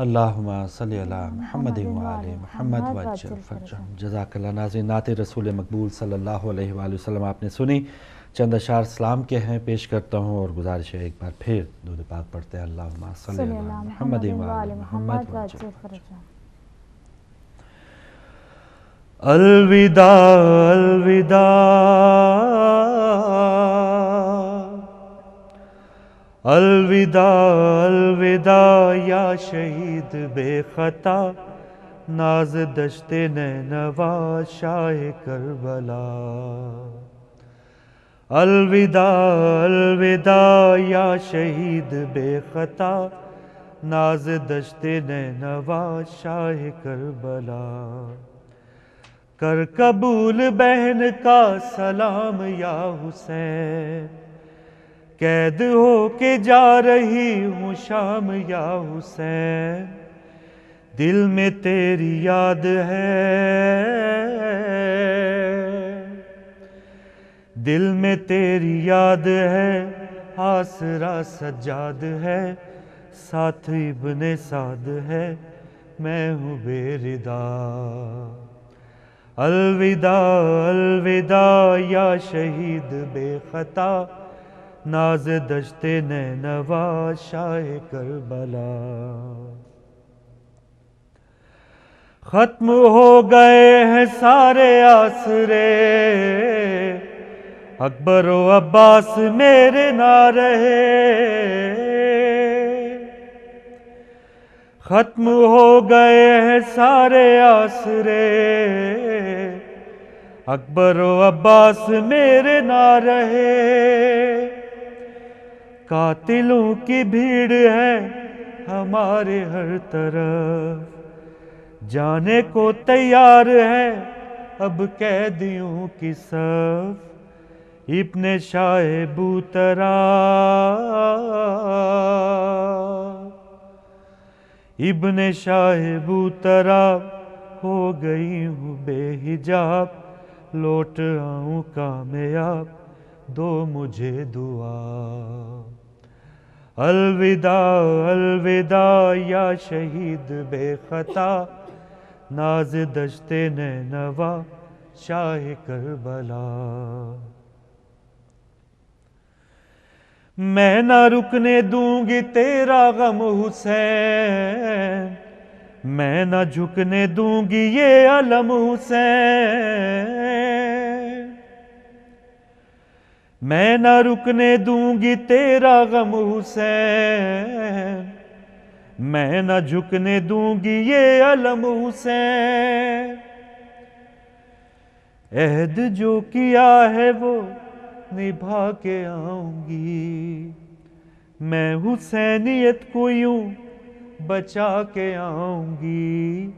اللہم صلی علی محمد وآل محمد وعجل فرجہم۔ جزاک اللہ ناظرین، نعت رسول مقبول صلی اللہ علیہ وآلہ وسلم آپ نے سنی، چند اشعار سلام کے ہیں پیش کرتا ہوں اور گزارش ہے ایک بار پھر درود پاک پڑھتے ہیں۔ اللہم صلی علی محمد وآل محمد وعجل فرجہم۔ الوداع الوداع الوداع الوداع یا شہید بے خطا، ناز دشت نینوا شاہ کربلا۔ الوداع الوداع یا شہید بے خطا، ناز دشت نینوا شاہ کربلا۔ کر قبول بہن کا سلام یا حسین، قید ہو کے جا رہی ہوں شام یا حسین، دل میں تیری یاد ہے، دل میں تیری یاد ہے، آسرا سجاد ہے، ساتھ ابن سعد ہے، میں ہوں بے ردا۔ الوداع الوداع یا شہید بے خطا، ناز دشت نینوا شاہ کربلا۔ ختم ہو گئے ہیں سارے آسرے، اکبر و عباس میرے نہ رہے۔ ختم ہو گئے ہیں سارے آسرے، اکبر و عباس میرے نہ رہے۔ قاتلوں کی بھیڑ ہے ہمارے ہر طرف، جانے کو تیار ہے اب قیدیوں کی صف۔ ابن شاہ بوترا، ابن شاہ بوترا، ہو گئی ہوں بے حجاب، لوٹ آؤں کامیاب، دو مجھے دعا۔ الوداع الوداع یا شہید بے خطا، ناز دشت نینوا شاہ کربلا۔ میں نہ رکنے دوں گی تیرا غم حسین، میں نہ جھکنے دوں گی یہ علم حسین، میں نہ رکنے دوں گی تیرا غم حسین، میں نہ جھکنے دوں گی یہ علم حسین۔ عہد جو کیا ہے وہ نبھا کے آؤں گی، میں حسینیت کو یوں بچا کے آؤں گی۔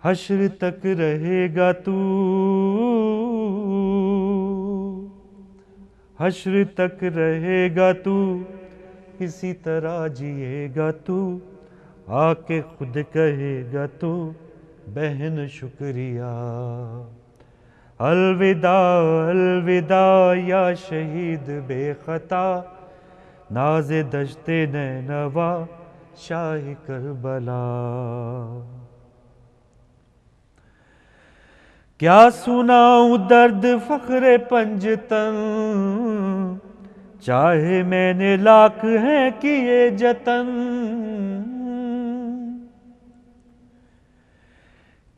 حشر تک رہے گا تو، حشر تک رہے گا تو، کسی طرح جیے گا تو، آ کے خود کہے گا تو بہن شکریہ۔ الوداع الوداع یا شہید بے خطا، ناز دشت نینوا شاہ کربلا۔ کیا سناؤں درد فخر پنجتن، چاہے میں نے لاکھ ہیں کیے جتن۔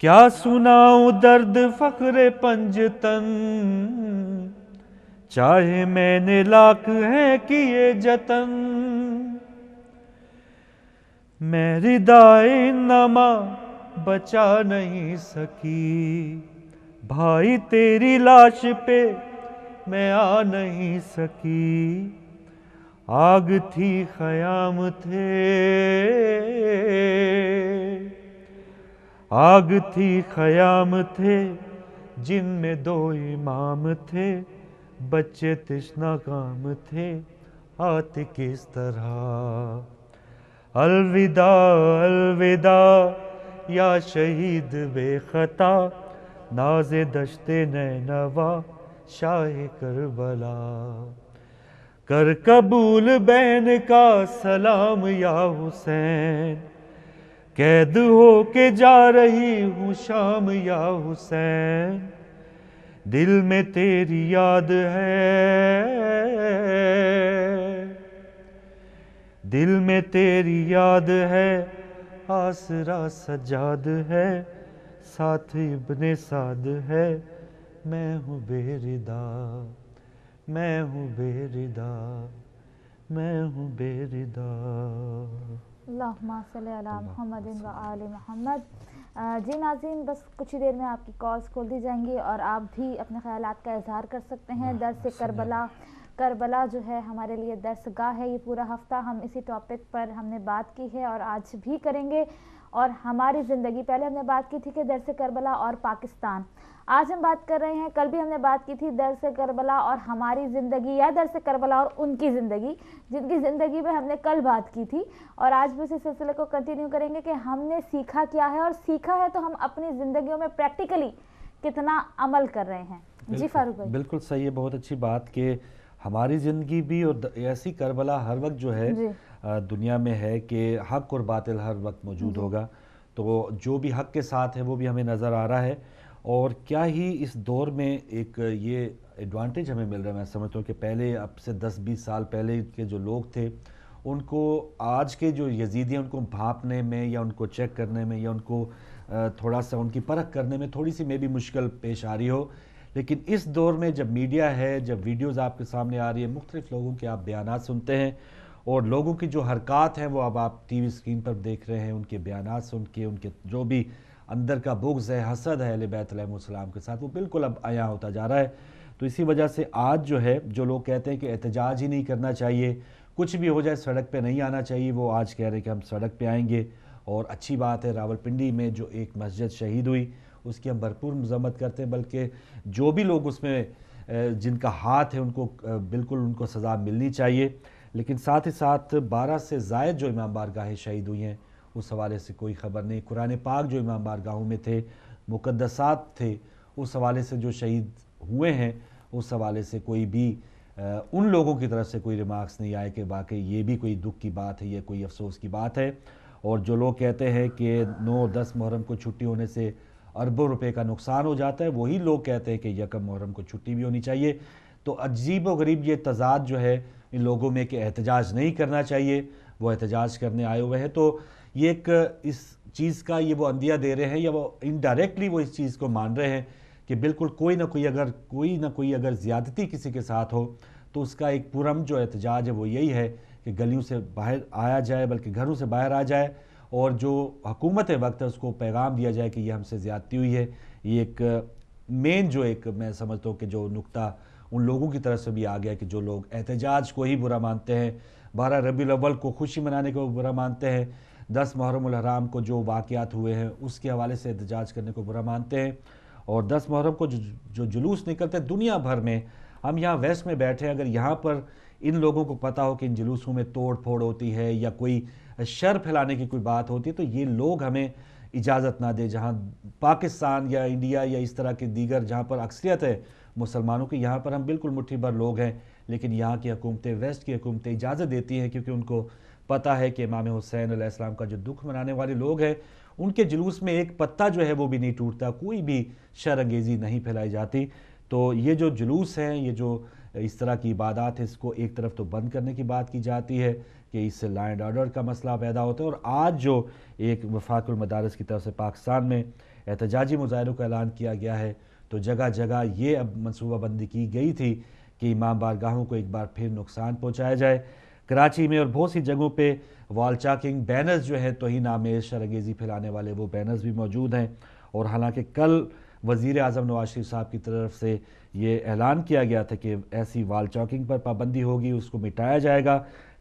کیا سناؤں درد فخر پنجتن، چاہے میں نے لاکھ ہیں کیے جتن۔ میں ردائے نما بچا نہیں سکی، بھائی تیری لاش پہ میں آ نہیں سکی۔ آگ تھی خیام تھے، آگ تھی خیام تھے، جن میں دو امام تھے، بچے تشنہ کام تھے، آتے کس طرح۔ الوداع الوداع یا شہید بے خطا، ناز دشت نینوا شاہ کربلا۔ کر قبول بہن کا سلام یا حسین، قید ہو کے جا رہی ہوں شام یا حسین، دل میں تیری یاد ہے، دل میں تیری یاد ہے، آسرا سجاد ہے، ساتھ ابن سعد ہے، میں ہوں بے ردا، میں ہوں بے ردا، میں ہوں بے ردا۔ اللہم صلی علی محمد و آل محمد۔ جی ناظرین، بس کچھ ہی دیر میں آپ کی کالز کھول دی جائیں گی اور آپ بھی اپنے خیالات کا اظہار کر سکتے ہیں۔ درس کربلا جو ہے ہمارے لیے درس گاہ ہے۔ یہ پورا ہفتہ ہم اسی ٹاپک پر ہم نے بات کی ہے اور آج بھی کریں گے۔ اور ہماری زندگی، پہلے ہم نے بات کی تھی کہ درس کربلا اور پاکستان، آج ہم بات کر رہے ہیں، کل بھی ہم نے بات کی تھی درس کربلا اور ہماری زندگی، یا درس کربلا اور ان کی زندگی، جن کی زندگی میں ہم نے کل بات کی تھی، اور آج بھی اسی سلسلے کو کنٹینیو کریں گے کہ ہم نے سیکھا کیا ہے، اور سیکھا ہے تو ہم اپنی زندگیوں میں پریکٹیکلی کتنا عمل کر رہے ہیں۔ جی فاروق بھائی، بالکل صحیح ہے، بہت اچھی بات کہ ہماری زندگی بھی اور ایسی کربلا ہر وقت جو ہے دنیا میں ہے کہ حق اور باطل ہر وقت موجود ہوگا، تو جو بھی حق کے ساتھ ہے وہ بھی ہمیں نظر آ رہا ہے۔ اور کیا ہی اس دور میں ایک یہ ایڈوانٹیج ہمیں مل رہا ہے، میں سمجھتا ہوں کہ پہلے اب سے 10-20 سال پہلے کے جو لوگ تھے، ان کو آج کے جو یزیدی ہیں ان کو بھانپنے میں یا ان کو چیک کرنے میں یا ان کو تھوڑا سا ان کی پرکھ کرنے میں تھوڑی سی میں بھی مشکل پیش آ رہی ہو، لیکن اس دور میں جب میڈیا ہے، جب ویڈیوز آپ کے سامنے آ رہی ہے، مختلف لوگوں کے آپ بیانات سنتے ہیں اور لوگوں کی جو حرکات ہیں وہ اب آپ ٹی وی اسکرین پر دیکھ رہے ہیں، ان کے بیانات سن کے ان کے جو بھی اندر کا بغض ہے، حسد ہے اہل بیت علیہ السلام کے ساتھ، وہ بالکل اب عیاں ہوتا جا رہا ہے۔ تو اسی وجہ سے آج جو ہے جو لوگ کہتے ہیں کہ احتجاج ہی نہیں کرنا چاہیے، کچھ بھی ہو جائے سڑک پہ نہیں آنا چاہیے، وہ آج کہہ رہے ہیں کہ ہم سڑک پہ آئیں گے۔ اور اچھی بات ہے، راولپنڈی میں جو ایک مسجد شہید ہوئی اس کی ہم بھرپور مذمت کرتے ہیں، بلکہ جو بھی لوگ اس میں جن کا ہاتھ ہے ان کو بالکل ان کو سزا ملنی چاہیے۔ لیکن ساتھ ہی ساتھ 12 سے زائد جو امام بارگاہیں شہید ہوئی ہیں اس حوالے سے کوئی خبر نہیں۔ قرآن پاک جو امام بارگاہوں میں تھے، مقدسات تھے، اس حوالے سے جو شہید ہوئے ہیں اس حوالے سے کوئی بھی ان لوگوں کی طرف سے کوئی ریمارکس نہیں آئے کہ واقعی یہ بھی کوئی دکھ کی بات ہے، یہ کوئی افسوس کی بات ہے۔ اور جو لوگ کہتے ہیں کہ 9-10 محرم کو چھٹی ہونے سے اربوں روپے کا نقصان ہو جاتا ہے، وہی لوگ کہتے ہیں کہ یکم محرم کو چھٹی بھی ہونی چاہیے۔ تو عجیب و غریب یہ تضاد جو ہے ان لوگوں میں کہ احتجاج نہیں کرنا چاہیے، وہ احتجاج کرنے آئے ہوئے ہیں۔ تو یہ ایک اس چیز کا یہ وہ عندیہ دے رہے ہیں یا وہ انڈائریکٹلی وہ اس چیز کو مان رہے ہیں کہ بالکل کوئی نہ کوئی اگر زیادتی کسی کے ساتھ ہو تو اس کا ایک پرم جو احتجاج ہے وہ یہی ہے کہ گلیوں سے باہر آیا جائے، بلکہ گھروں سے باہر آ جائے اور جو حکومت وقت ہے اس کو پیغام دیا جائے کہ یہ ہم سے زیادتی ہوئی ہے۔ یہ ایک مین جو ایک میں سمجھتا ہوں کہ جو نقطہ ان لوگوں کی طرف سے بھی آ گیا کہ جو لوگ احتجاج کو ہی برا مانتے ہیں، 12 ربیع الاول کو خوشی منانے کو برا مانتے ہیں، 10 محرم الحرام کو جو واقعات ہوئے ہیں اس کے حوالے سے احتجاج کرنے کو برا مانتے ہیں، اور 10 محرم کو جو جلوس نکلتے ہیں دنیا بھر میں، ہم یہاں ویسٹ میں بیٹھے ہیں، اگر یہاں پر ان لوگوں کو پتہ ہو کہ ان جلوسوں میں توڑ پھوڑ ہوتی ہے یا کوئی شر پھیلانے کی کوئی بات ہوتی ہے تو یہ لوگ ہمیں اجازت نہ دے۔ جہاں پاکستان یا انڈیا یا اس طرح کے دیگر جہاں پر اکثریت ہے مسلمانوں کی، یہاں پر ہم بالکل مٹھی بھر لوگ ہیں، لیکن یہاں کی حکومتیں، ویسٹ کی حکومتیں اجازت دیتی ہیں کیونکہ ان کو پتہ ہے کہ امام حسین علیہ السلام کا جو دکھ منانے والے لوگ ہیں ان کے جلوس میں ایک پتہ جو ہے وہ بھی نہیں ٹوٹتا، کوئی بھی شر انگیزی نہیں پھیلائی جاتی۔ تو یہ جو جلوس ہیں، یہ جو اس طرح کی عبادات ہے، اس کو ایک طرف تو بند کرنے کی بات کی جاتی ہے کہ اس سے لا اینڈ آرڈر کا مسئلہ پیدا ہوتا ہے، اور آج جو ایک وفاق المدارس کی طرف سے پاکستان میں احتجاجی مظاہروں کا اعلان کیا گیا ہے، تو جگہ جگہ یہ اب منصوبہ بندی کی گئی تھی کہ امام بارگاہوں کو ایک بار پھر نقصان پہنچایا جائے۔ کراچی میں اور بہت سی جگہوں پہ وال چاکنگ بینرز جو ہیں توہین آمیز شرانگیزی پھیلانے والے وہ بینرز بھی موجود ہیں، اور حالانکہ کل وزیر اعظم نواز شریف صاحب کی طرف سے یہ اعلان کیا گیا تھا کہ ایسی وال چاکنگ پر پابندی ہوگی، اس کو مٹایا جائے گا،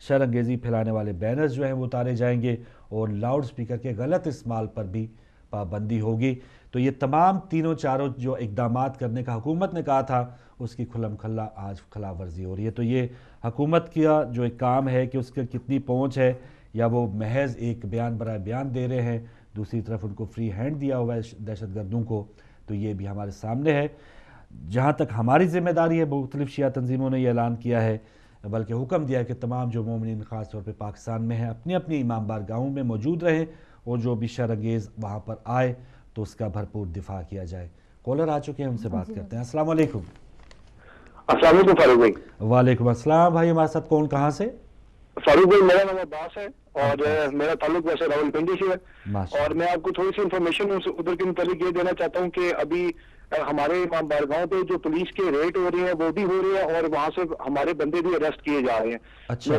شر انگیزی پھیلانے والے بینرز جو ہیں وہ اتارے جائیں گے، اور لاؤڈ سپیکر کے غلط استعمال پر بھی پابندی ہوگی۔ تو یہ تمام تینوں چاروں جو اقدامات کرنے کا حکومت نے کہا تھا اس کی کھلم کھلا آج خلاف ورزی ہو رہی ہے۔ تو یہ حکومت کا جو ایک کام ہے کہ اس کے کتنی پہنچ ہے، یا وہ محض ایک بیان برائے بیان دے رہے ہیں، دوسری طرف ان کو فری ہینڈ دیا ہوا ہے دہشت گردوں کو، تو یہ بھی ہمارے سامنے ہے۔ جہاں تک ہماری ذمہ داری ہے، مختلف شیعہ تنظیموں نے یہ اعلان کیا ہے، بلکہ حکم دیا ہے کہ تمام جو مومنین خاص طور پہ پاکستان میں ہیں اپنی اپنی امام بارگاہوں میں موجود رہیں اور جو بھی शर्अंगेज़ वहाँ पर आए तो उसका भरपूर दिफा किया जाए। कॉलर आ चुके हैं, उनसे बात करते हैं। अस्सलाम वालेकुम। अस्सलाम वालेकुम फारूक भाई। वालेकुम अस्सलाम भाई, हमारे साथ कौन, कहाँ से? फारूक भाई मेरा नाम अब्बास है और मेरा ताल्लुक वैसे रावलपिंडी से है और मैं आपको थोड़ी सी इन्फॉर्मेशन उधर के मुताबिक ये देना चाहता हूँ कि अभी हमारे इमाम बारगाहों पे जो पुलिस के रेड हो रहे हैं वो भी हो रहे हैं और वहाँ से हमारे बंदे भी अरेस्ट किए जा रहे हैं। अच्छा।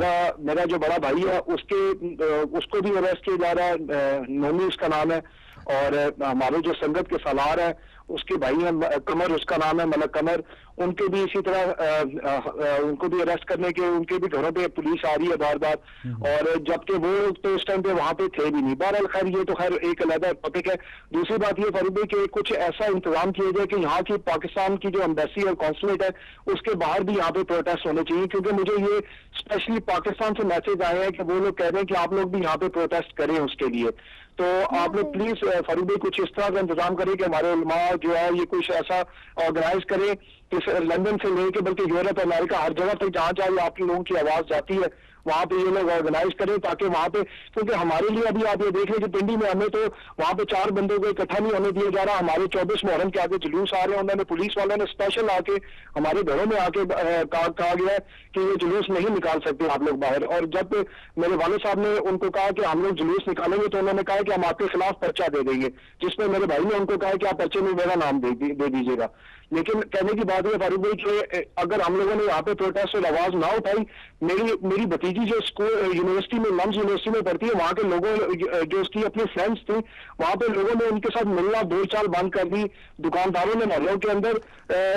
मेरा जो बड़ा भाई है उसको भी अरेस्ट किया जा रहा है, नोनी उसका नाम है, और हमारे जो संगत के सालार है उसके भाई हैं कमर, उसका नाम है मलक कमर, उनके भी इसी तरह उनको भी अरेस्ट करने के उनके भी घरों पे पुलिस आ रही है बार बार, और जबकि वो लोग तो उस टाइम पे वहाँ पे थे भी नहीं। बहरहाल खैर ये तो खैर एक अलग टॉपिक है। दूसरी बात ये फारूक भाई कि कुछ ऐसा इंतजाम किया जाए कि यहाँ की पाकिस्तान की जो एम्बेसी और कॉन्सुलेट है उसके बाहर भी यहाँ पे प्रोटेस्ट होने चाहिए, क्योंकि मुझे ये स्पेशली पाकिस्तान से मैसेज आए हैं कि वो लोग कह रहे हैं कि आप लोग भी यहाँ पे प्रोटेस्ट करें उसके लिए। तो आप लोग प्लीज फारूक भाई कुछ इस तरह का इंतजाम करें कि हमारे उलमा जो है ये कुछ ऐसा ऑर्गेनाइज करें कि लंदन से लेके बल्कि यूरोप अमेरिका हर जगह तक जहाँ जहाँ आप लोगों की आवाज जाती है वहाँ पे ये लोग ऑर्गेनाइज करें, ताकि वहाँ पे, क्योंकि हमारे लिए अभी आप ये देख रहे कि पिंडी में हमें तो वहाँ पे 4 बंदों को इकट्ठा नहीं होने दिया जा रहा। हमारे 24 मुहर्रम के आगे जुलूस आ रहे हैं, उन्होंने पुलिस वालों ने स्पेशल आके हमारे घरों में आके कहा गया है कि ये जुलूस नहीं निकाल सकते आप लोग बाहर। और जब मेरे वाले साहब ने उनको कहा कि हम लोग जुलूस निकालेंगे तो उन्होंने कहा कि हम आपके खिलाफ पर्चा दे देंगे, जिसमें मेरे भाई ने उनको कहा कि आप पर्चे में मेरा नाम दे दीजिएगा। लेकिन कहने की बात है फारूक भाई कि अगर हम लोगों ने यहाँ पे प्रोटेस्ट और आवाज ना उठाई, मेरी भतीजी जो स्कूल यूनिवर्सिटी में लम्स यूनिवर्सिटी में पढ़ती है, वहाँ के लोगों जो उसकी अपनी फ्रेंड्स थी वहाँ पे लोगों ने उनके साथ मिलना बोलचाल बंद कर दी। दुकानदारों ने मोहल्लों के अंदर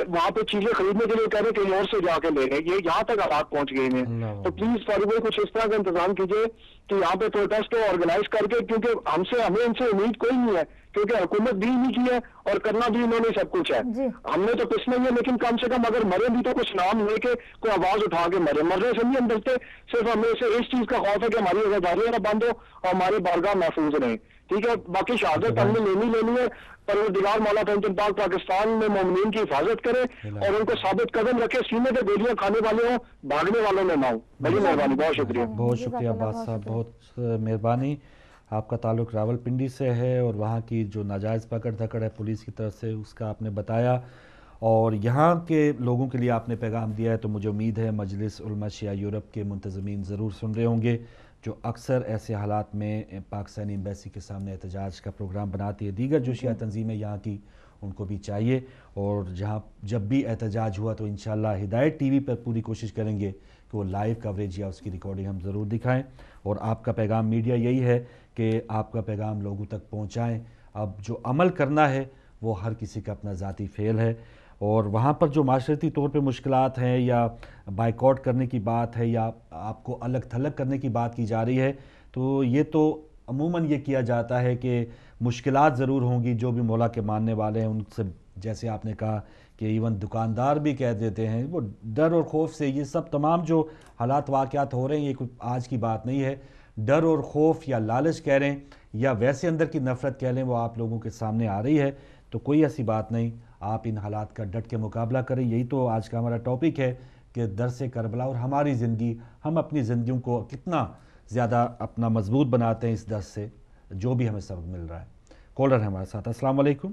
वहाँ पे चीजें खरीदने के लिए कह रहे कहीं और से जाके ले रहे, ये यहाँ तक हालात पहुंच गए हैं। तो प्लीज फारूक भाई कुछ इस तरह का इंतजाम कीजिए कि यहाँ पे प्रोटेस्ट को ऑर्गेनाइज करके, क्योंकि हमें इनसे उम्मीद कोई नहीं है, क्योंकि हुकूमत भी नहीं की है और करना भी इन्होंने सब कुछ है। हमने तो कुछ नहीं है, लेकिन कम से कम अगर मरे भी तो कुछ नाम लेके कोई आवाज उठा के मरने से नहीं हम डरते। सिर्फ हमें से इस चीज का खौफ है कि हमारी आजादियां ना बंद हो और हमारे बारगाह महफूज रहें। ठीक है, बाकी शहादत हमने लेनी है, परवरदिगार मौला पंचम पाक पाकिस्तान में मोमिनीन की हिफाजत करे और उनको साबित कदम रखे, सीने पे गोलियां खाने वाले हो, भागने वालों में ना हो। बड़ी मेहरबानी, बहुत शुक्रिया। बहुत शुक्रिया अब्बास साहब, बहुत मेहरबानी। आपका ताल्लुक रावलपिंडी से है और वहाँ की जो नाजायज़ पकड़ धकड़ है पुलिस की तरफ से उसका आपने बताया और यहाँ के लोगों के लिए आपने पैगाम दिया है। तो मुझे उम्मीद है मजलिस उलमा शिया यूरोप के मुंतज़मीन ज़रूर सुन रहे होंगे, जो अक्सर ऐसे हालात में पाकिस्तानी एम्बेसी के सामने एहतजाज का प्रोग्राम बनाती है। दीगर जो शिया तंजीमें यहाँ की उनको भी चाहिए, और जब भी एहतजाज हुआ तो इंशाअल्लाह हिदायत टीवी पर पूरी कोशिश करेंगे कि वो लाइव कवरेज या उसकी रिकॉर्डिंग हम ज़रूर दिखाएं। और आपका पैगाम मीडिया यही है कि आपका पैगाम लोगों तक पहुंचाएं। अब जो अमल करना है वो हर किसी का अपना ज़ाती फ़ेल है, और वहाँ पर जो माशरती तौर पे मुश्किलात हैं या बाइकआउट करने की बात है या आपको अलग थलग करने की बात की जा रही है, तो ये तो अमूमन ये किया जाता है कि मुश्किलात ज़रूर होंगी। जो भी मौला के मानने वाले हैं उनसे, जैसे आपने कहा कि इवन दुकानदार भी कह देते हैं, वो डर और खौफ से ये सब तमाम जो हालात वाक़यात हो रहे हैं ये कोई आज की बात नहीं है। डर और खौफ या लालच कह रहे हैं या वैसे अंदर की नफ़रत कह लें, वो आप लोगों के सामने आ रही है। तो कोई ऐसी बात नहीं, आप इन हालात का डट के मुकाबला करें। यही तो आज का हमारा टॉपिक है कि दरसे करबला और हमारी ज़िंदगी, हम अपनी ज़िंदगियों को कितना ज़्यादा अपना मजबूत बनाते हैं इस दर्स से, जो भी हमें सबक मिल रहा है। कॉलर है हमारे साथ। अस्सलाम वालेकुम।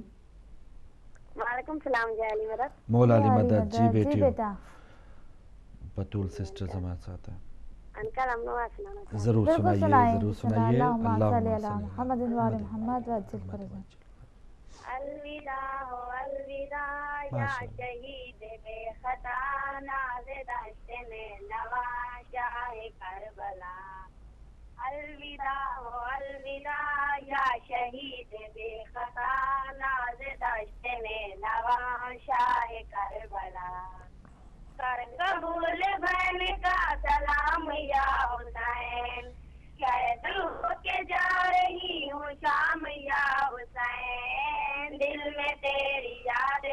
वालेकुम सलाम। जय अली मदद। मौला अली मदद जी बेटी। बेटा बतूल सिस्टर्स हमारे साथ है। अंकल हम लोग सुनाना चाहते ज़रूर सुनाइए, ज़रूर सुनाइए। अलविदा हो अलविदा या शहीद बेखता नाज़े दश्त में नवा शाह करबला। अलविदा हो अलविदा या शहीद बेखता नाज़े दश्त में नवा शाह करबला। कर कबूल बहन का सलाम या हुसैन, कैद होके जा रही हूँ शाम या हुसैन। दिल में तेरी याद है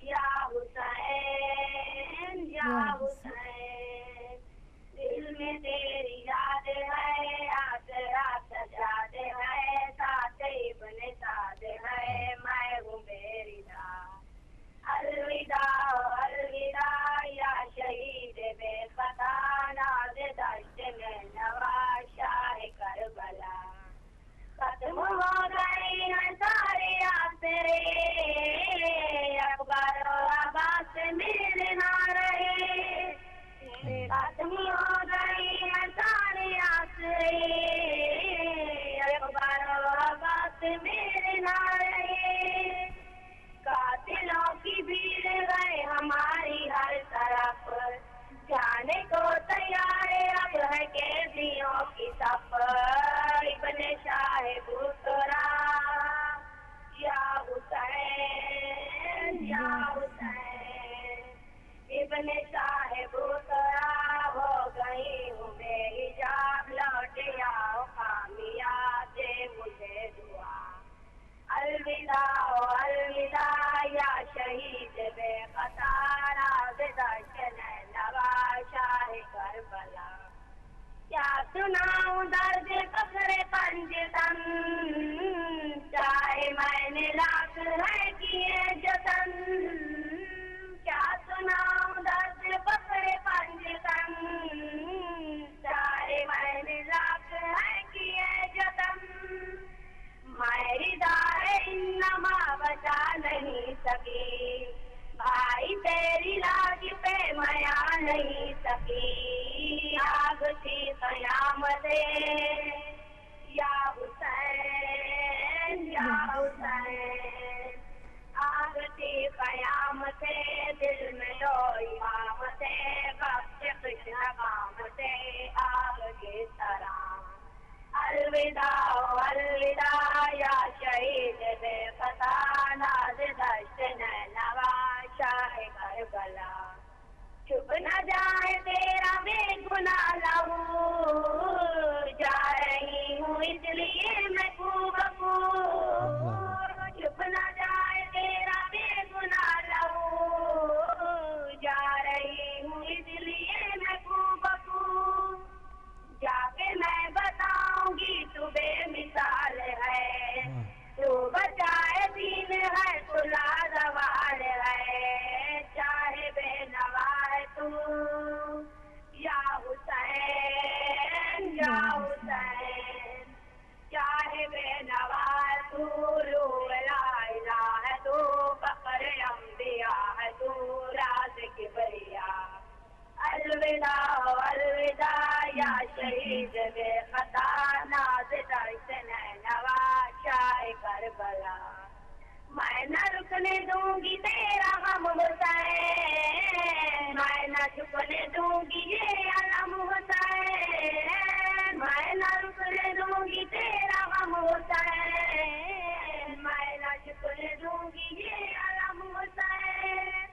या हुसैन या हुसैन। दिल में तेरी याद है, आसरा सजाद है, साथ इब्ने साद है, मैं हूँ बेरिदा। अलविदा अलविदा या शहीद बेखता नाज़े दश्त में नवा शाह पंजतन, चाहे मैंने लाख है किए जतन, क्या सुनाऊं दर्द पकड़े पंजतन, चाहे मैंने लाख है किए जतन, मैं हृदय इन्नमा बचा नहीं सकी, भाई तेरी लाज पे मैं आ नहीं सकी, आग थी कयामते या हुसैन या हुसैन, आग थी कयामते दिल में लोई मामते, वक्त कृष्ण कामते आग की तरह, अलविदा अलविदा या शहीद बेपता, नाज़ दश्त नैनवा शाह करबला, छुप न जाए तेरा बेगुनाह लहू, जा रही हूँ इसलिए मैं खूबकू, छुप न जाए तेरा बेगुनाह लहू, जा रही हूँ इसलिए मैं खूबकू, जाके मैं बताऊंगी तू बेमिसाल है, तू बचाए दीन है तू लाजवाब है, चाहे बेनवा है तू या हुसैन या हुसैन, चाहे बेनवा है तू रूह ला इलाहा है तू, फख्र अंबिया है तू, राज किबरिया, अलविदा अलविदा या शहीद बेखता, नाज़ दश्त नैनवा शाह करबला, मैं न रुकने दूंगी तेरा गम हुसैन, मैं न झुकने दूंगी ये अलम हुसैन, मैं न रुकने दूंगी तेरा गम हुसैन, मैं न झुकने दूंगी ये अलम हुसैन,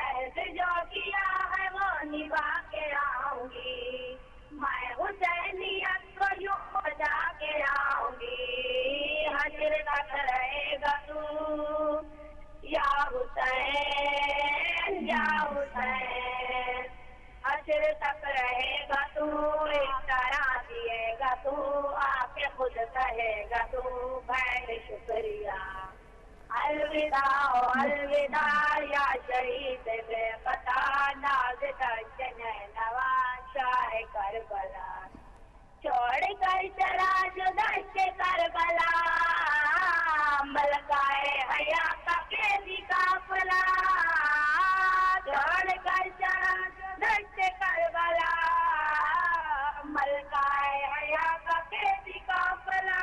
ऐसे जो किया है वो निभा के आऊंगी, मैं हुसैनियत को यूं बचा के आऊंगी, हश्र तक रहेगा तू या हुसैन या हुसैन, हश्र तक रहेगा तू, एक तरह दिएगा तू, आके खुद कहेगा तू बैठ शुक्रिया, अलविदा अलविदा या शहीद बेपता, नाज़ दश्त नैनवा शाह करबला, छोड़ कर चला जो दश्त करबला, मलकाए हया का कैदी काफिला, छोड़ कर चला जो दश्त करबला, मलकाए हया का कैदी काफिला,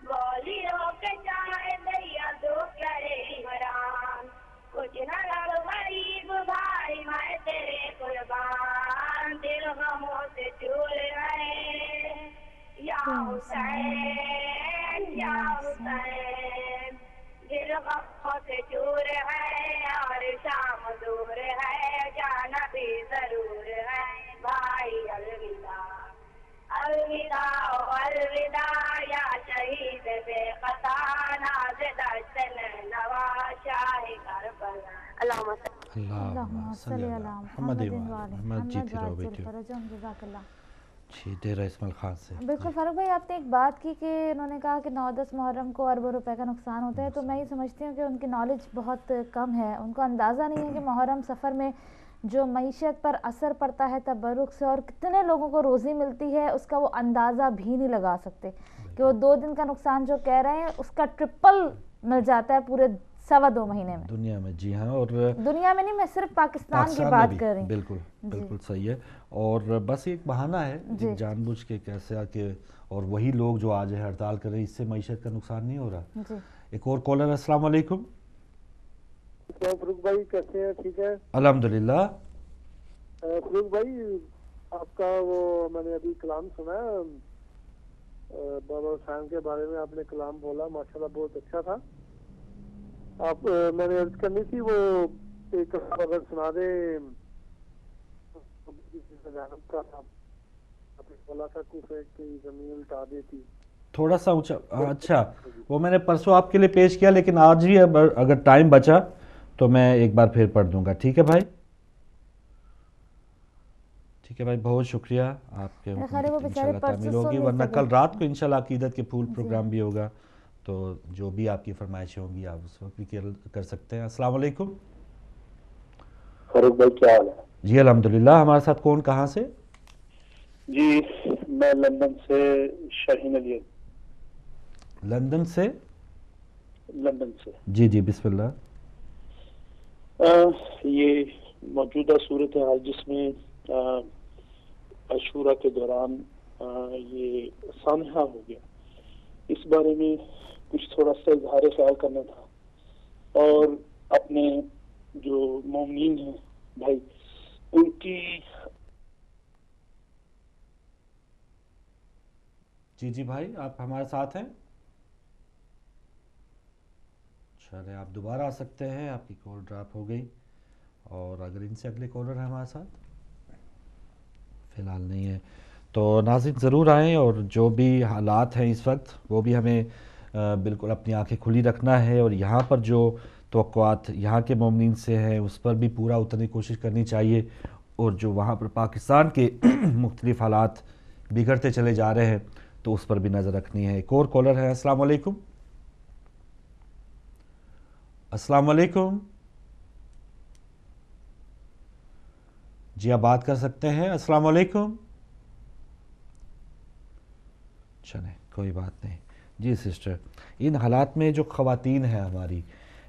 गोलियों के चाहे दैया दो करे इमरान, कुछ न लड़ गरीब भाई मैं तेरे कुर्बान, दिल गमों से चूर है या हुसैन या हुसैन, दिल गमों से चूर है और शाम दूर है, जाना भी जरूर है भाई, अलविदा अलविदा अलविदा या शहीद बेखता, नाज़ दश्त नैनवा शाह करबला, अल्लाहुम्मा अल्लाहुम्मा सल्ली अला मुहम्मद मुहम्मदिन व आले मोहम्मद जीती रहो मुहम्मद बेटी। फरजम जज़ाकल्लाह। जी डेरा इस्माइल खान से। बिल्कुल फारूक भाई, आपने एक बात की कि उन्होंने कहा कि 9-10 मुहर्रम को अरबों रुपए का नुकसान होता है, तो मैं ये समझती हूँ कि उनकी नॉलेज बहुत कम है, उनको अंदाज़ा नहीं है कि मुहर्रम सफ़र में जो मईशत पर असर पड़ता है तबरुक से और कितने लोगों को रोज़ी मिलती है, उसका वो अंदाज़ा भी नहीं लगा सकते कि वो 2 दिन का नुकसान जो कह रहे हैं उसका ट्रिपल मिल जाता है पूरे 2.25 महीने में दुनिया में। जी हाँ, और दुनिया में नहीं, मैं सिर्फ पाकिस्तान की बात कर रही हूँ। बिल्कुल बिल्कुल सही है, और बस एक बहाना है जी। जानबूझ के कैसे आके, और वही लोग जो आज है हड़ताल कर रहे हैं, इससे मईशत का नुकसान नहीं हो रहा। जी एक और कॉलर, अस्सलाम वालेकुम। फरूक भाई कैसे हैं? ठीक है अल्हम्दुलिल्लाह। फरूक भाई, आपका वो मैंने अभी कलाम सुना, बाबा हुसैन के बारे में आपने कलाम बोला, माशाल्लाह बहुत अच्छा था। आप मैंने अर्ज करनी थी, वो एक कलाम अगर सुना दे का, आपने बोला था कूफे की जमीन उल्टा देती। थोड़ा सा ऊंचा, अच्छा वो मैंने परसों आपके लिए पेश किया, लेकिन आज ही अगर टाइम बचा तो मैं एक बार फिर पढ़ दूंगा, ठीक है भाई? ठीक है भाई, बहुत शुक्रिया आपके। मेरा ख्याल है वो बेचारे इंशाल्लाह परसों तामील सो होगी, नहीं वरना सके। कल रात को इंशाल्लाह अकीदत के फूल प्रोग्राम भी होगा, तो जो भी आपकी फरमाइशें होंगी आप उस वक्त भी कर सकते हैं। अस्सलाम वालेकुम। फारूक भाई क्या हाल है? जी अल्हम्दुलिल्लाह। हमारे साथ कौन, कहाँ से? जी मैं लंदन से शाहीन अली। लंदन से? लंदन से। जी जी बिस्मिल्लाह। ये मौजूदा सूरत हाल जिसमें अशूरा के दौरान ये सानहा हो गया, इस बारे में कुछ थोड़ा सा इजहार ख्याल करना था, और अपने जो मोमिन हैं भाई उनकी। जी जी भाई, आप हमारे साथ हैं? चले, आप दोबारा आ सकते हैं, आपकी कॉल ड्रॉप हो गई। और अगर इनसे अगले कॉलर हैं हमारे साथ, फ़िलहाल नहीं है, तो नाज़रीन ज़रूर आएँ, और जो भी हालात हैं इस वक्त वो भी हमें बिल्कुल अपनी आंखें खुली रखना है, और यहाँ पर जो तवक्कुआत यहाँ के मोमिनीन से हैं उस पर भी पूरा उतरने की कोशिश करनी चाहिए, और जो वहाँ पर पाकिस्तान के मुख्तलिफ हालात बिगड़ते चले जा रहे हैं तो उस पर भी नज़र रखनी है। एक और कॉलर है। अस्सलाम वालेकुम। अस्सलाम वालेकुम जी, आप बात कर सकते हैं। अस्सलाम वालेकुम। चलें, कोई बात नहीं। जी सिस्टर, इन हालात में जो ख़वातीन है हमारी,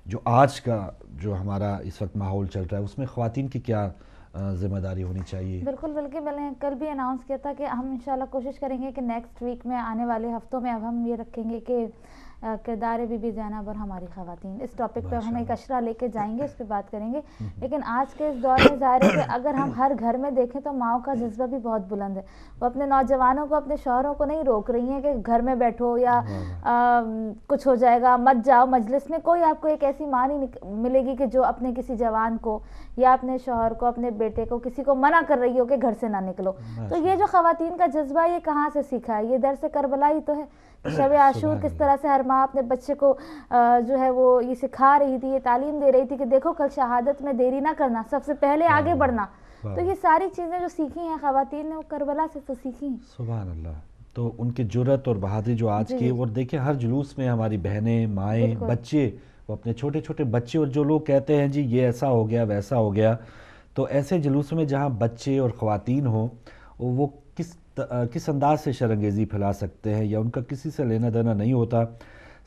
जो आज का जो हमारा इस वक्त माहौल चल रहा है, उसमें ख़वातीन की क्या ज़िम्मेदारी होनी चाहिए? बिल्कुल, बल्कि मैंने कल भी अनाउंस किया था कि हम इंशाल्लाह कोशिश करेंगे कि नेक्स्ट वीक में, आने वाले हफ्तों में, अब हम ये रखेंगे कि किरदार बीबी ज़ैनब और हमारी ख़वातीन, इस टॉपिक पे हम एक अशरा लेके जाएंगे, इस पे बात करेंगे। लेकिन आज के इस दौर में ज़ाहिर है कि अगर हम हर घर में देखें तो माओ का जज्बा भी बहुत बुलंद है। वो अपने नौजवानों को, अपने शौहरों को नहीं रोक रही हैं कि घर में बैठो या कुछ हो जाएगा, मत जाओ मजलिस में। कोई आपको एक ऐसी माँ नहीं मिलेगी कि जो अपने किसी जवान को या अपने शौहर को, अपने बेटे को, किसी को मना कर रही हो कि घर से ना निकलो। तो ये जो ख़वातीन का जज्बा, ये कहाँ से सीखा है? ये दर्स करबला ही तो है। शब आशूर किस तरह से हर माँ अपने बच्चे को जो है वो ये सिखा रही थी, ये तालीम दे रही थी कि देखो कल शहादत में देरी ना करना, सबसे पहले आगे बढ़ना। तो ये सारी चीज़ें जो सीखी हैं ख़वातीन ने, वो करबला से तो सीखी हैं। सुभान अल्लाह। तो उनकी जुर्रत और बहादुरी जो आज की, और देखिए हर जुलूस में हमारी बहनें, माएँ, बच्चे, वो अपने छोटे छोटे बच्चे, और जो लोग कहते हैं जी ये ऐसा हो गया वैसा हो गया, तो ऐसे जुलूसों में जहाँ बच्चे और ख़वातीन हो, वो किस अंदाज से शर्मंगेज़ी फैला सकते हैं, या उनका किसी से लेना देना नहीं होता।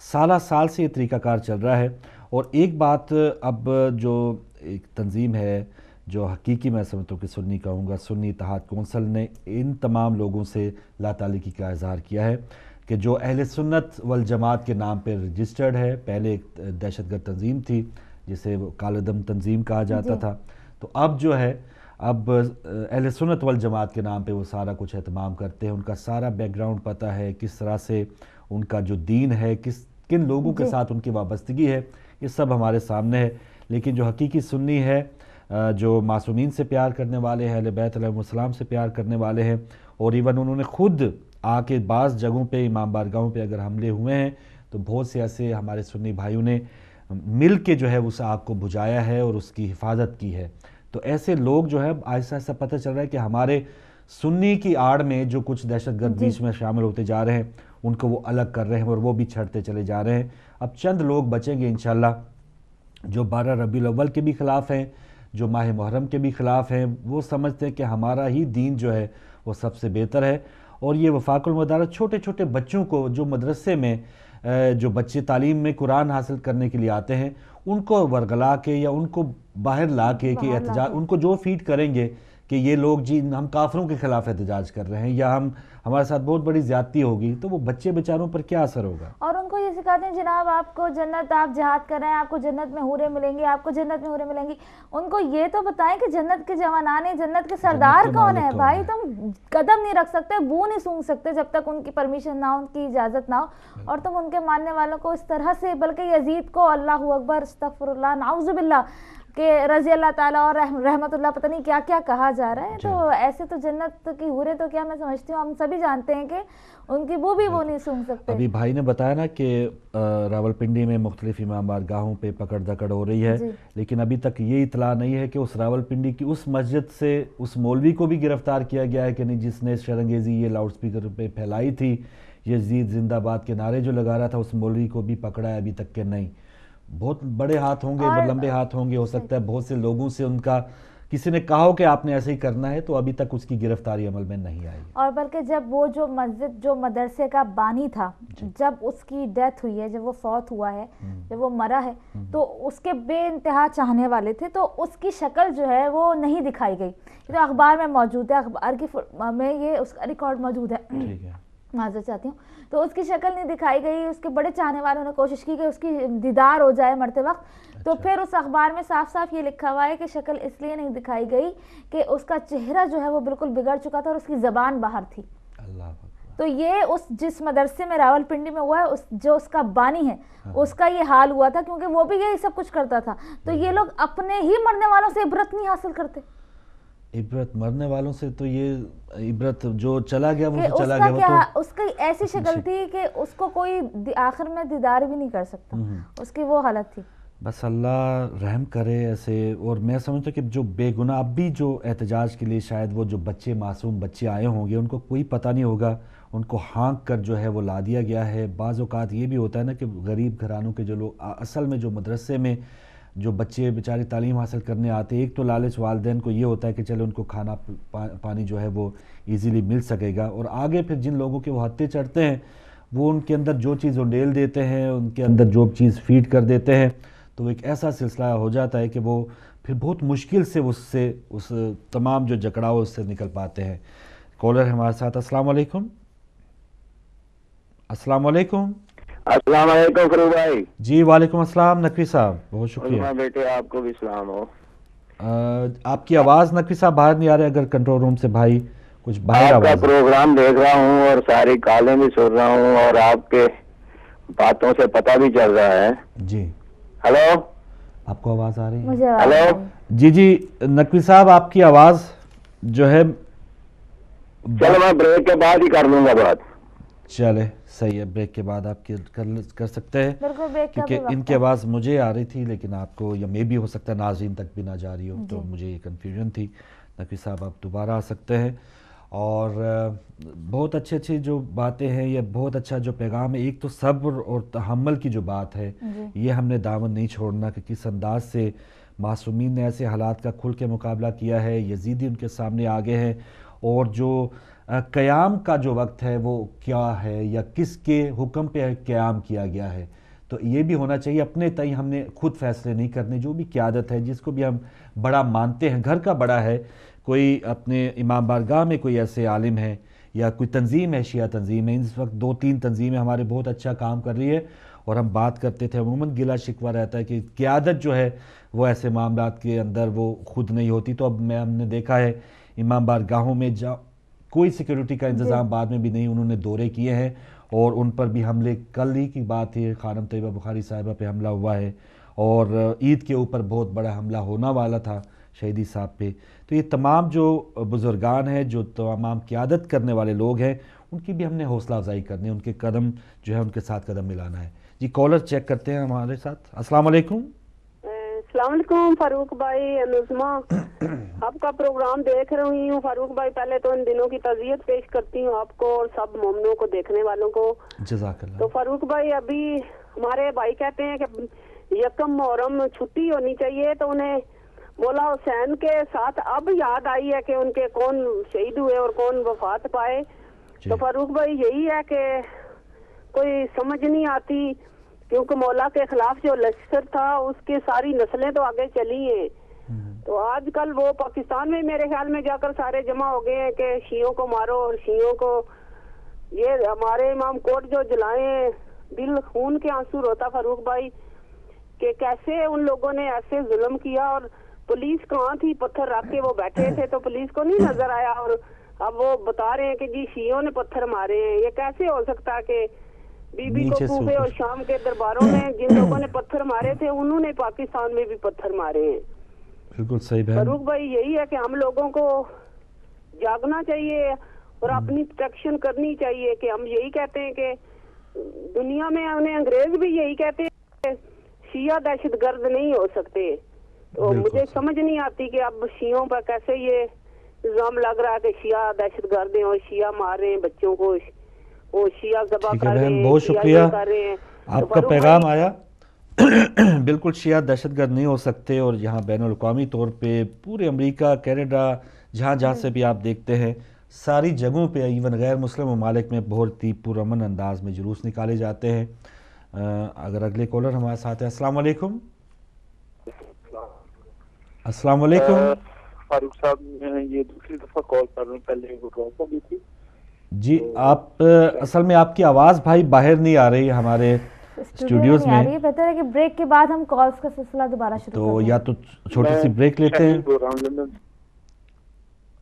साल साल से ये तरीक़ाकार चल रहा है। और एक बात, अब जो एक तंजीम है जो हकीकी मैं समझता हूँ कि सुन्नी कहूँगा, सुन्नी इत्तेहाद कौंसिल ने इन तमाम लोगों से लाताल्लुकी का इज़हार किया है कि जो अहले सुन्नत वल जमात के नाम पर रजिस्टर्ड है, पहले एक दहशतगर्द तंजीम थी जिसे वो कालदम तंजीम कहा जाता था, तो अब जो है, अब अहले सुन्नत वल जमात के नाम पे वो सारा कुछ एहतमाम करते हैं। उनका सारा बैकग्राउंड पता है, किस तरह से उनका जो दीन है, किन लोगों के साथ उनकी वाबस्तगी है, ये सब हमारे सामने है। लेकिन जो हकीकी सुन्नी है, जो मासूमीन से प्यार करने वाले हैं, अहले बैत अलैहिस्सलाम से प्यार करने वाले हैं, और इवन उन्होंने खुद आके बाज़ जगहों पे, इमाम बारगाहों पे अगर हमले हुए हैं तो बहुत से ऐसे हमारे सुन्नी भाइयों ने मिल के जो है उस आग को बुझाया है और उसकी हिफाजत की है। तो ऐसे लोग जो है आहिस्ता आहिस्ता पता चल रहा है कि हमारे सुन्नी की आड़ में जो कुछ दहशतगर्द बीच में शामिल होते जा रहे हैं, उनको वो अलग कर रहे हैं और वो भी छड़ते चले जा रहे हैं। अब चंद लोग बचेंगे इंशाल्लाह, जो 12 रबीउल अव्वल के भी ख़िलाफ़ हैं, जो माह मुहर्रम के भी ख़िलाफ़ हैं। वो समझते हैं कि हमारा ही दीन जो है वो सबसे बेहतर है। और ये वफ़ाक़ुल मदारस छोटे छोटे बच्चों को, जो मदरसे में जो बच्चे तालीम में कुरान हासिल करने के लिए आते हैं, उनको वरगला के या उनको बाहर ला के कि एहतजाज, उनको जो फीड करेंगे कि ये लोग जी हम काफिरों के खिलाफ एहतजाज कर रहे हैं या हमारे साथ बहुत बड़ी ज्यादती होगी, तो वो बच्चे बेचारों पर क्या असर होगा। और उनको ये सिखाते हैं जनाब आपको जन्नत, आप जिहाद कर रहे हैं, आपको जन्नत में हूरें मिलेंगी, आपको जन्नत में हूरें मिलेंगी। उनको ये तो बताएं कि जन्नत के जवानान है, जन्नत के सरदार कौन है। भाई तुम कदम नहीं रख सकते, बू नहीं सूंघ सकते जब तक उनकी परमिशन ना हो, उनकी इजाजत ना हो। और तुम उनके मानने वालों को इस तरह से, बल्कि यजीद को अल्लाहु अकबर, अस्तगफिरुल्लाह, नाउज़ुबिल्लाह, کہ رضی اللہ تعالیٰ اور رحمت اللہ پتہ نہیں کیا کیا کہا جا رہا ہے. تو ایسے تو جنت کی حوریں تو کیا میں سمجھتی ہوں ہم سبھی جانتے ہیں کہ ان کی وہ بھی وہ نہیں سن سکتے. ابھی بھائی نے بتایا نا کہ راولپنڈی میں مختلف امام بارگاہوں پہ پکڑ دکڑ ہو رہی ہے, لیکن ابھی تک یہ اطلاع نہیں ہے کہ اس راولپنڈی کی اس مسجد سے اس مولوی کو بھی گرفتار کیا گیا ہے کہ نہیں جس نے شرنگیزی یہ لاؤڈ سپیکر پہ پھیلائی تھی, یزید زندہ باد کے نعرے جو لگا رہا تھا, اس مولوی کو بھی پکڑا ہے ابھی تک کہ نہیں. بہت بڑے ہاتھ ہوں گے, لمبے ہاتھ ہوں گے, ہو سکتا ہے بہت سے لوگوں سے ان کا کسی نے کہا ہو کہ آپ نے ایسے ہی کرنا ہے, تو ابھی تک اس کی گرفتاری عمل میں نہیں آئی. اور بلکہ جب وہ جو مسجد جو مدرسے کا بانی تھا, جب اس کی ڈیتھ ہوئی ہے, جب وہ فوت ہوا ہے, جب وہ مرا ہے, تو اس کے بے انتہا چاہنے والے تھے, تو اس کی شکل جو ہے وہ نہیں دکھائی گئی. یہ تو اخبار میں موجود ہے, اخبار کی میں یہ اس کا ریکارڈ موجود ہے, معذرت چاہتی ہوں. تو اس کی شکل نہیں دکھائی گئی. اس کے بڑے چاہنے والوں نے کوشش کی کہ اس کی دیدار ہو جائے مرتے وقت, تو پھر اس اخبار میں صاف صاف یہ لکھا ہوا ہے کہ شکل اس لیے نہیں دکھائی گئی کہ اس کا چہرہ جو ہے وہ بالکل بگڑ چکا تھا اور اس کی زبان باہر تھی. تو یہ اس جس مدرسے میں راولپنڈی میں ہوا ہے, جو اس کا بانی ہے, اس کا یہ حال ہوا تھا, کیونکہ وہ بھی یہی سب کچھ کرتا تھا. تو یہ لوگ اپنے ہی مرنے والوں سے عبرت نہیں حاصل کرتے. عبرت مرنے والوں سے تو یہ عبرت جو چلا گیا وہ چلا گیا. وہ تو اس کی ایسی شکل تھی کہ اس کو کوئی آخر میں دیدار بھی نہیں کر سکتا, اس کی وہ حالت تھی. بس اللہ رحم کرے ایسے. اور میں سمجھتا ہوں کہ جو بے گناہ اب بھی جو احتجاج کے لیے شاید وہ جو بچے معصوم بچے آئے ہوں گے, ان کو کوئی پتہ نہیں ہوگا, ان کو ہانک کر جو ہے وہ لا دیا گیا ہے. بعض اوقات یہ بھی ہوتا ہے نا کہ غریب گھرانوں کے جو لوگ اصل میں جو مدرسے میں جو بچے بیچارے تعلیم حاصل کرنے آتے, ایک تو لالچ والدین کو یہ ہوتا ہے کہ چلو ان کو کھانا پانی جو ہے وہ ایزیلی مل سکے گا, اور آگے پھر جن لوگوں کے وہ ہتھے چڑھتے ہیں وہ ان کے اندر جو چیز انڈیل دیتے ہیں, ان کے اندر جو چیز فیڈ کر دیتے ہیں, تو ایک ایسا سلسلہ ہو جاتا ہے کہ وہ پھر بہت مشکل سے اس تمام جو جکڑاؤ اس سے نکل پاتے ہیں. کالر ہمارے ساتھ. السلام علیکم. السلام علیکم. السلام علیکم فروغ بھائی. جی وعلیکم السلام نقوی صاحب, بہت شکریہ. بیٹے آپ کو بھی سلام ہو. آپ کی آواز نقوی صاحب باہر نہیں آ رہی, اگر کنٹرول روم سے بھائی کچھ باہر آپ کا پروگرام دیکھ رہا ہوں اور ساری کالیں بھی سن رہا ہوں اور آپ کے باتوں سے پتہ بھی چل رہا ہے. جی ہلو, آپ کو آواز آ رہی ہے؟ ہلو جی نقوی صاحب آپ کی آواز جو ہے, چلو میں بریک کے بعد ہی کر لوں گا بات. چلے صحیح ہے, بریک کے بعد آپ کر سکتے ہیں, کیونکہ ان کی آواز مجھے آ رہی تھی لیکن آپ کو یا میں بھی ہو سکتا ہے ناظرین تک بھی نہ جا رہی ہو, تو مجھے یہ کنفیوژن تھی. نقوی صاحب آپ دوبارہ آ سکتے ہیں. اور بہت اچھی جو باتیں ہیں, یہ بہت اچھا جو پیغام ہے. ایک تو صبر اور تحمل کی جو بات ہے, یہ ہم نے دامن نہیں چھوڑنا کہ کس انداز سے معصومین نے ایسے حالات کا کھل کے مقابلہ کیا ہے. یزیدی ان کے سامنے آگے ہیں, اور جو قیام کا جو وقت ہے وہ کیا ہے یا کس کے حکم پہ قیام کیا گیا ہے, تو یہ بھی ہونا چاہیے. اپنے تئیں ہم نے خود فیصلے نہیں کرنے. جو بھی قیادت ہے, جس کو بھی ہم بڑا مانتے ہیں, گھر کا بڑا ہے, کوئی اپنے امام بارگاہ میں کوئی ایسے عالم ہے یا کوئی تنظیم ہے, شیعہ تنظیم ہے, اس وقت 2-3 تنظیمیں ہمارے بہت اچھا کام کر رہی ہے, اور ہم بات کرتے تھے عموماً گلہ شکوہ رہتا ہے کہ قیادت جو ہے وہ ایسے معاملات کے اندر وہ خود نہیں ہوتی. تو اب ہم نے دیکھا ہے امام بارگاہوں میں کوئی سیکیورٹی کا انتظام بعد میں بھی نہیں, انہوں نے دورے کیے ہیں, اور ان پر بھی حملے, کل ہی کی بات ہے خانم طیبہ بخاری صاحبہ پہ حملہ ہوا ہے, اور عید کے اوپر بہت بڑا حملہ ہونا والا تھا شہیدی صاحب پہ. تو یہ تمام جو بزرگان ہیں, جو تمام قیادت کرنے والے لوگ ہیں, ان کی بھی ہم نے حوصلہ افزائی کرنی ہے, ان کے قدم جو ہے ان کے ساتھ قدم ملانا ہے. جی کالر چیک کرتے ہیں ہمارے ساتھ. السلام علیکم. السلام علیکم فاروق بھائی, نظمہ آپ کا پروگرام دیکھ رہی ہوں. فاروق بھائی پہلے تو ان دنوں کی تعزیت پیش کرتی ہوں آپ کو اور سب مومنوں کو, دیکھنے والوں کو. جزاک اللہ. تو فاروق بھائی ابھی ہمارے بھائی کہتے ہیں کہ یکم محرم چھٹی ہونی چاہیے, تو انہیں مولا حسین کے ساتھ اب یاد آئی ہے کہ ان کے کون شہید ہوئے اور کون وفات پائے. تو فاروق بھائی یہی ہے کہ کوئی سمجھ نہیں آتی, کیونکہ مولا کے خلاف جو لشکر تھا اس کی ساری نسلیں تو آگے چلی ہیں. تو آج کل وہ پاکستان میں میرے خیال میں جا کر سارے جمع ہو گئے ہیں کہ شیعوں کو مارو اور شیعوں کو. یہ ہمارے امام کوٹ جو جلائیں, دل خون کے آنسو روتا فاروق بھائی کہ کیسے ان لوگوں نے ایسے ظلم کیا, اور پولیس کہاں تھی, پتھر رکھ کے وہ بیٹھے تھے تو پولیس کو نہیں نظر آیا, اور اب وہ بتا رہے ہیں کہ جی شیعوں نے پتھر مارے ہیں. یہ کیسے ہو سکتا ہے کہ بی بی کو کوفے اور شام کے درباروں میں جن لوگوں نے پتھر مارے تھے انہوں نے پاکستان میں بھی پتھر مارے ہیں. बिल्कुल सही बहन। फारूक भाई, यही है कि हम लोगों को जागना चाहिए और अपनी प्रोटेक्शन करनी चाहिए। कि हम यही कहते हैं कि दुनिया में उन्हें अंग्रेज भी यही कहते हैं शिया दहशतगर्द नहीं हो सकते। तो मुझे समझ नहीं आती कि अब शियों पर कैसे ये इल्जाम लग रहा है कि शिया दहशतगर्द हैं और शिया मार रहे हैं बच्चों को, वो शिया ज़बह कर रहे हैं, बहुत शुक्रिया, कर रहे हैं। आपका पैगाम आया। बिल्कुल शिया दहशतगर्द नहीं हो सकते, और यहाँ बैनुल अक़वामी तौर पे पूरे अमेरिका, कनाडा, जहाँ जहाँ से भी आप देखते हैं सारी जगहों पे, इवन गैर मुस्लिम ममालिक में बहुत ही पुरअमन अंदाज में जुलूस निकाले जाते हैं। अगर अगले कॉलर हमारे साथ हैं। अस्सलाम वालेकुम। अस्सलाम वालेकुम। फारूक साहब, मैं ये दूसरी दफ़ा कॉल कर रहा हूँ, पहले वो ड्रॉप हो गई थी जी। आप असल में आपकी आवाज़ भाई बाहर नहीं आ रही हमारे स्टूडियोज में। बेहतर है कि ब्रेक के बाद हम कॉल्स का सिलसिला दोबारा शुरू तो या तो छोटी सी ब्रेक लेते हैं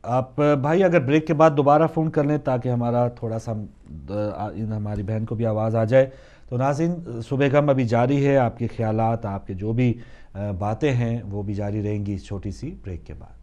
आप भाई, अगर ब्रेक के बाद दोबारा फ़ोन कर लें ताकि हमारा थोड़ा सा हमारी बहन को भी आवाज़ आ जाए। तो नाज़रीन, सुबह गम अभी जारी है, आपके ख्यालात, आपके जो भी बातें हैं वो भी जारी रहेंगी इस छोटी सी ब्रेक के बाद।